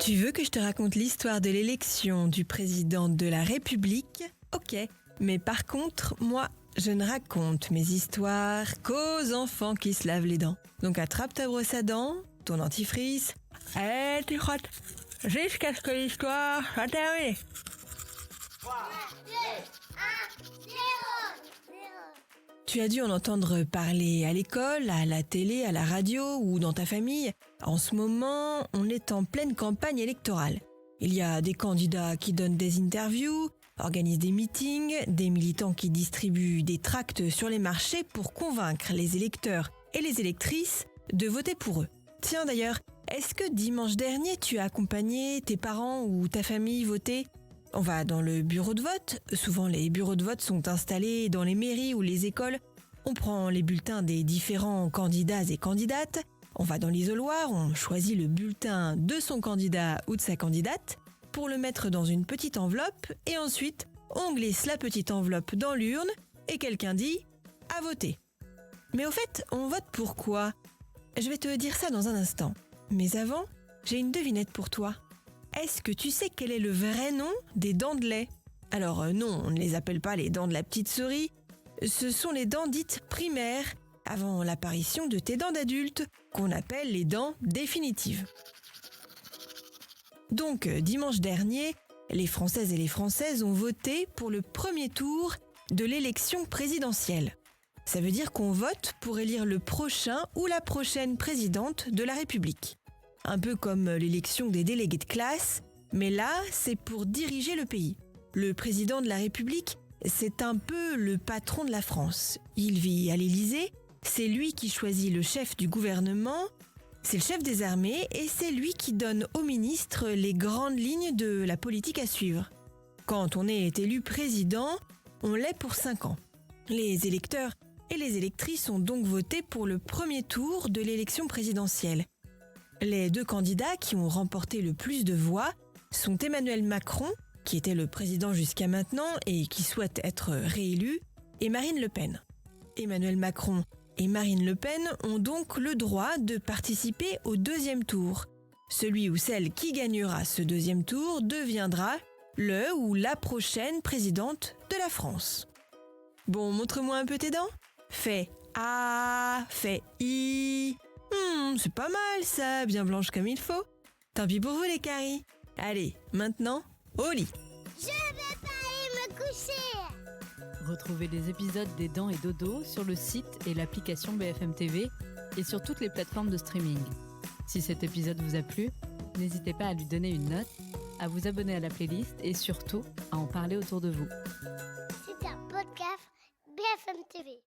Tu veux que je te raconte l'histoire de l'élection du président de la République ? Ok, mais par contre, moi, je ne raconte mes histoires qu'aux enfants qui se lavent les dents. Donc attrape ta brosse à dents, ton dentifrice, et tu frottes jusqu'à ce que l'histoire soit terminée. 3, 2, 1, 0. Tu as dû en entendre parler à l'école, à la télé, à la radio ou dans ta famille. En ce moment, on est en pleine campagne électorale. Il y a des candidats qui donnent des interviews, organisent des meetings, des militants qui distribuent des tracts sur les marchés pour convaincre les électeurs et les électrices de voter pour eux. Tiens d'ailleurs, est-ce que dimanche dernier tu as accompagné tes parents ou ta famille voter ? On va dans le bureau de vote. Souvent, les bureaux de vote sont installés dans les mairies ou les écoles. On prend les bulletins des différents candidats et candidates. On va dans l'isoloir, on choisit le bulletin de son candidat ou de sa candidate pour le mettre dans une petite enveloppe et ensuite, on glisse la petite enveloppe dans l'urne et quelqu'un dit « à voter ». Mais au fait, on vote pour quoi ? Je vais te dire ça dans un instant. Mais avant, j'ai une devinette pour toi. Est-ce que tu sais quel est le vrai nom des dents de lait ? Alors non, on ne les appelle pas les dents de la petite souris. Ce sont les dents dites primaires, avant l'apparition de tes dents d'adulte, qu'on appelle les dents définitives. Donc, dimanche dernier, les Françaises et les Françaises ont voté pour le premier tour de l'élection présidentielle. Ça veut dire qu'on vote pour élire le prochain ou la prochaine présidente de la République. Un peu comme l'élection des délégués de classe, mais là, c'est pour diriger le pays. Le président de la République, c'est un peu le patron de la France. Il vit à l'Élysée, c'est lui qui choisit le chef du gouvernement, c'est le chef des armées et c'est lui qui donne aux ministres les grandes lignes de la politique à suivre. Quand on est élu président, on l'est pour 5 ans. Les électeurs et les électrices ont donc voté pour le premier tour de l'élection présidentielle. Les 2 candidats qui ont remporté le plus de voix sont Emmanuel Macron, qui était le président jusqu'à maintenant et qui souhaite être réélu, et Marine Le Pen. Emmanuel Macron et Marine Le Pen ont donc le droit de participer au 2e tour. Celui ou celle qui gagnera ce 2e tour deviendra le ou la prochaine présidente de la France. Bon, montre-moi un peu tes dents. Fais A, fais I. C'est pas mal ça, bien blanche comme il faut. Tant pis pour vous les caries. Allez, maintenant, au lit. Je vais pas aller me coucher. Retrouvez les épisodes des Dents et Dodo sur le site et l'application BFM TV et sur toutes les plateformes de streaming. Si cet épisode vous a plu, n'hésitez pas à lui donner une note, à vous abonner à la playlist et surtout à en parler autour de vous. C'est un podcast BFM TV.